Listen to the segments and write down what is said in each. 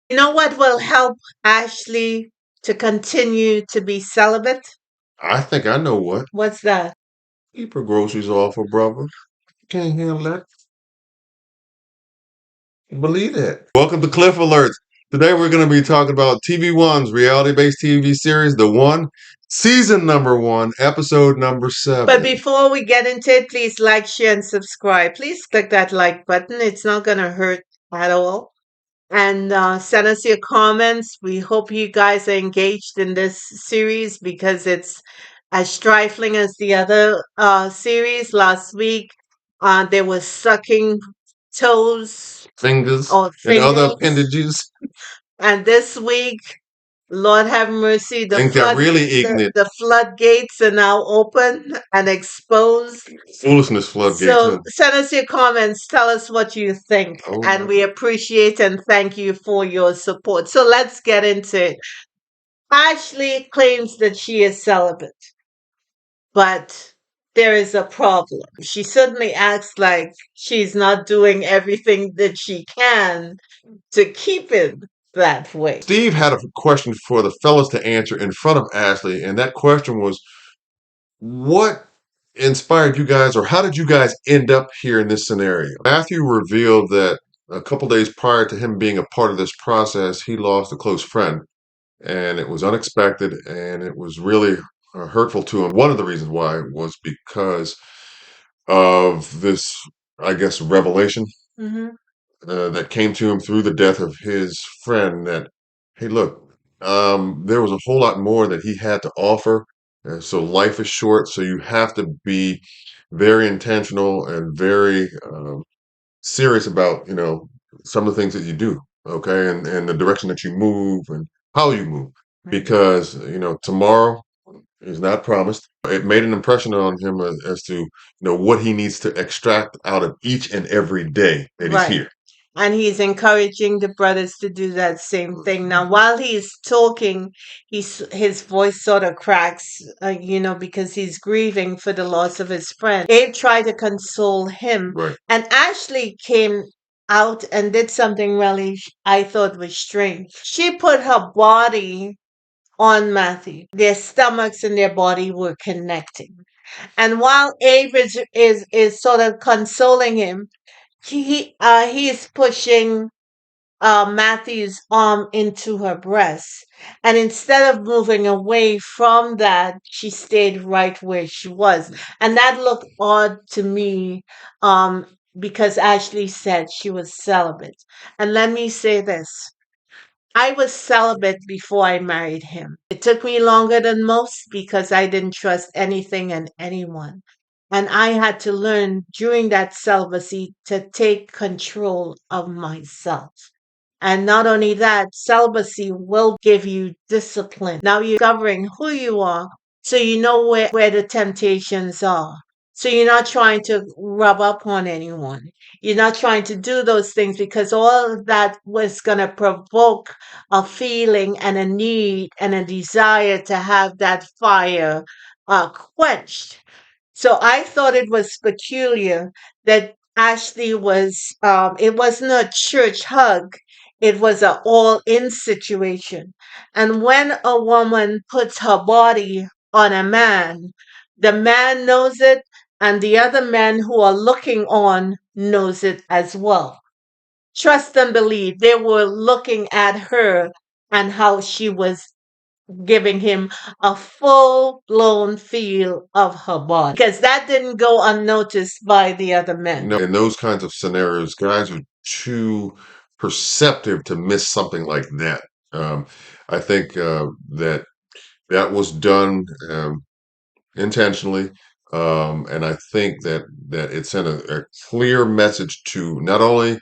You know what will help Ashley to continue to be celibate? I think I know what. What's that? Keep her groceries off her brother. Can't handle that. Believe that. Welcome to Cliff Alerts. Today we're going to be talking about TV One's reality-based TV series, The One, season number 1, episode number 7. But before we get into it, please like, share, and subscribe. Please click that like button. It's not going to hurt at all. And send us your comments. We hope you guys are engaged in this series because it's as trifling as the other series. Last week, there was sucking toes Fingers or and other fingers. appendages. And this week, Lord have mercy, Things got really ignorant. the floodgates are now open and exposed. Foolishness floodgates. So send us your comments. Tell us what you think. Oh, And we appreciate and thank you for your support. So let's get into it. Ashley claims that she is celibate, but there is a problem. She certainly acts like she's not doing everything that she can to keep it that way. Steve had a question for the fellas to answer in front of Ashley, and that question was, what inspired you guys, or how did you guys end up here in this scenario? Matthew revealed that a couple days prior to him being a part of this process, he lost a close friend, and it was unexpected, and it was really hurtful to him. One of the reasons why was because of this, I guess, revelation Hmm. that came to him through the death of his friend, that, hey, look, there was a whole lot more that he had to offer. So life is short, so you have to be very intentional and very serious about, some of the things that you do, okay, and the direction that you move and how you move, because tomorrow is not promised. It made an impression on him as to what he needs to extract out of each and every day that he's Right. here. And he's encouraging the brothers to do that same thing. Now, while he's talking, his voice sort of cracks, because he's grieving for the loss of his friend. Abe tried to console him, Right. and Ashley came out and did something really I thought was strange. She put her body on Matthew. Their stomachs and their body were connecting. And while Abe is sort of consoling him, he's pushing Matthew's arm into her breast, and instead of moving away from that, she stayed right where she was, and that looked odd to me, because Ashley said she was celibate, and let me say this. I was celibate before I married him. It took me longer than most because I didn't trust anything and anyone. And I had to learn during that celibacy to take control of myself. And not only that, celibacy will give you discipline. Now you're discovering who you are, so you know where the temptations are. So you're not trying to rub up on anyone. You're not trying to do those things because all of that was going to provoke a feeling and a need and a desire to have that fire quenched. So I thought it was peculiar that Ashley it wasn't a church hug, it was an all in situation. And when a woman puts her body on a man, the man knows it, and the other men who are looking on knows it as well. Trust and believe, they were looking at her and how she was giving him a full blown feel of her body because that didn't go unnoticed by the other men. In those kinds of scenarios, guys are too perceptive to miss something like that. I think that was done intentionally, and I think that it sent a clear message to not only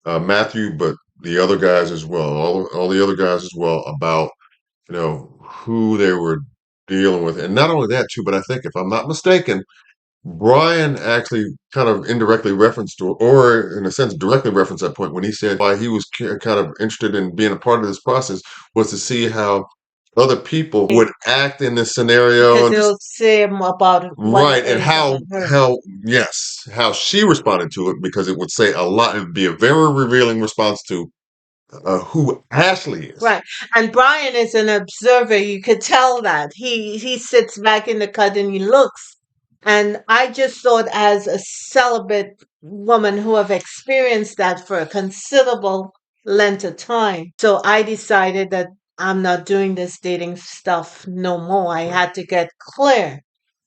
Matthew but the other guys as well, all the other guys as well, about who they were dealing with, and not only that too, but I think, if I'm not mistaken, Brian actually kind of indirectly referenced, or in a sense directly referenced, that point when he said why he was kind of interested in being a part of this process was to see how other people would act in this scenario, Because and it'll say about what right, it and is about her. how she responded to it, because it would say a lot. It would be a very revealing response to who Ashley is. Right. And Brian is an observer. You could tell that. He sits back in the cut and he looks. And I just thought as a celibate woman who have experienced that for a considerable length of time. So I decided that I'm not doing this dating stuff no more. I Right. had to get clear.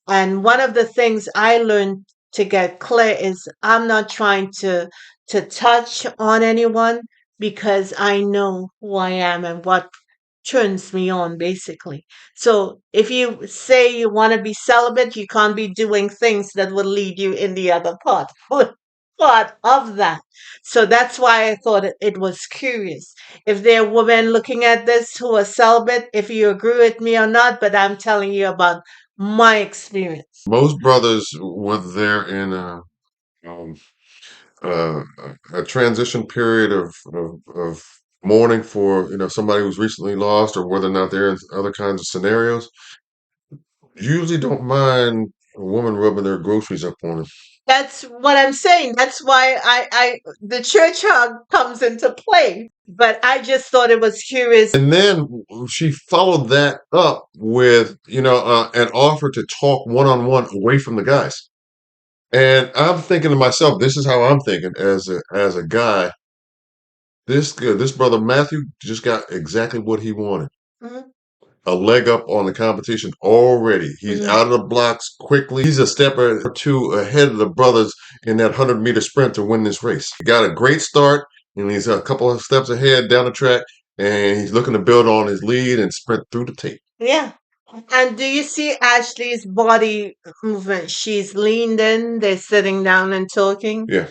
And one of the things I learned to get clear is I'm not trying to touch on anyone because I know who I am and what turns me on basically. So if you say you want to be celibate, you can't be doing things that will lead you in the other part of that. So that's why I thought it was curious. If there are women looking at this who are celibate, if you agree with me or not, but I'm telling you about my experience. Most brothers, whether they're in um, uh, a transition period of mourning for somebody who's recently lost, or whether or not they're in other kinds of scenarios, usually don't mind a woman rubbing their groceries up on them. That's what I'm saying. That's why the church hug comes into play. But I just thought it was curious. And then she followed that up with an offer to talk one on one away from the guys. And I'm thinking to myself, this is how I'm thinking as a guy. This brother Matthew just got exactly what he wanted. Mhm, A leg up on the competition already. He's mhm. out of the blocks quickly. He's a step or two ahead of the brothers in that 100-meter sprint to win this race. He got a great start, and he's a couple of steps ahead down the track, and he's looking to build on his lead and sprint through the tape. Yeah. And do you see Ashley's body movement? She's leaned in, they're sitting down and talking. Yeah.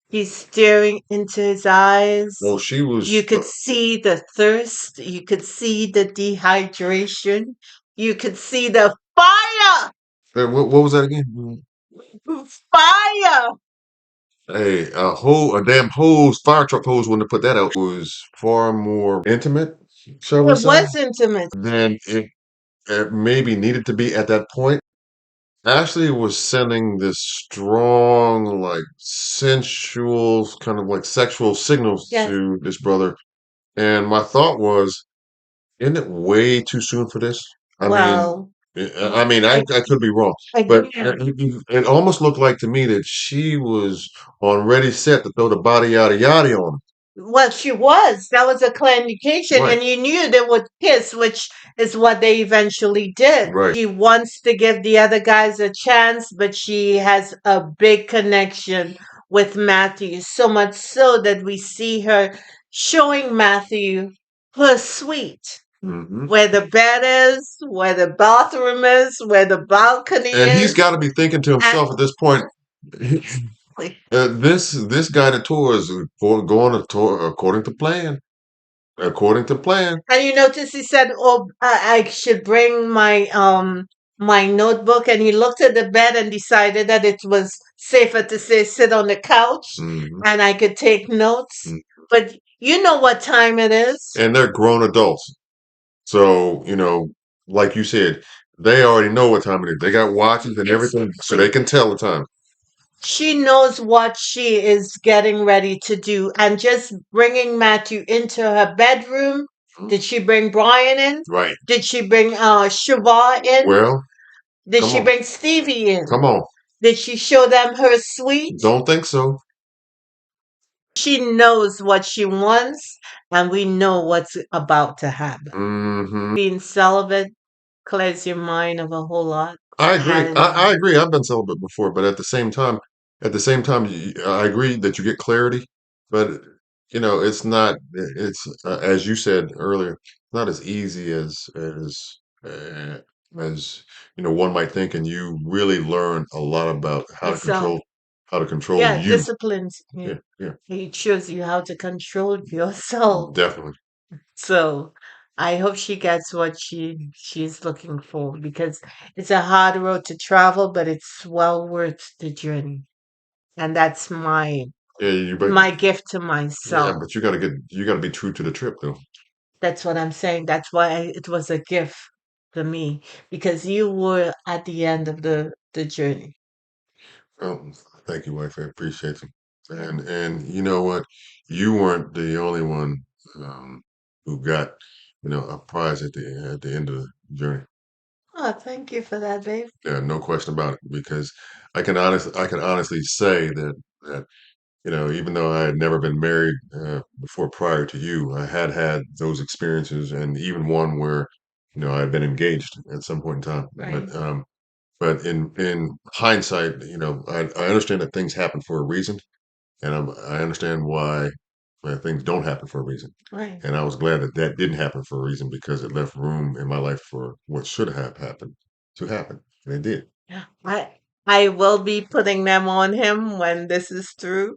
He's staring into his eyes. No, she You was. could see the thirst. You could see the dehydration. You could see the fire. What was that again? Fire. Hey, a damn hose, fire truck hose wouldn't have put that out. Was far more intimate, shall we It say, was intimate. than it maybe needed to be at that point. Ashley was sending this strong, like sensual, kind of like sexual signals Yes. to this brother. And my thought was, isn't it way too soon for this? I mean, Well, I could be wrong, but again, it almost looked like to me that she was on ready set to throw the body yada yada on him. well, she was. That was a clear indication, Right, and you knew they would kiss, which is what they eventually did. right. She wants to give the other guys a chance, but she has a big connection with Matthew, so much so that we see her showing Matthew her suite, Hmm. where the bed is, where the bathroom is, where the balcony And he's is. got to be thinking to And himself at this point, this guided tour is going to tour according to plan. According to plan. And you notice he said, "Oh, I should bring my notebook." And he looked at the bed and decided that it was safer to say sit on the couch, Hmm. and I could take notes. But you know what time it is. And they're grown adults. So, like you said, they already know what time it is. They got watches and everything, so they Exactly. can tell the time. She knows what she is getting ready to do, and just bringing Matthew into her bedroom. Mhm. Did she bring Brian in? Right. Did she bring Shiva in? Well, Did come she on. bring Stevie in? Come on. Did she show them her suite? Don't think so. She knows what she wants, and we know what's about to happen. Hmm. Being celibate clears your mind of a whole lot. I agree. I And agree. I've been celibate before, but at the same time, I agree that you get clarity, but it's not. It's as you said earlier, not as easy uh, as one might think, and you really learn a lot about how to yourself. control Yeah, you. disciplines. Yeah. Yeah, yeah, He shows you how to control yourself. definitely. So I hope she gets what she's looking for because it's a hard road to travel, but it's well worth the journey. And that's Yeah, my gift to yeah, myself. but you gotta be true to the trip, though. That's what I'm saying. That's why it was a gift for me because you were at the end of the journey. Oh, thank you, wife. I appreciate you. Yeah. And you know what? You weren't the only one um, who got, a prize at the end of the journey. Oh, thank you for that, babe. Yeah, no question about it. Because I can honestly say that even though I had never been married before prior to you, I had had those experiences, and even one where I had been engaged at some point in time. Right. But in hindsight, I understand that things happen for a reason, and I understand why things don't happen for a reason. Right. And I was glad that that didn't happen for a reason, because it left room in my life for what should have happened to happen, and it did. Yeah. I will be putting them on him when this is through.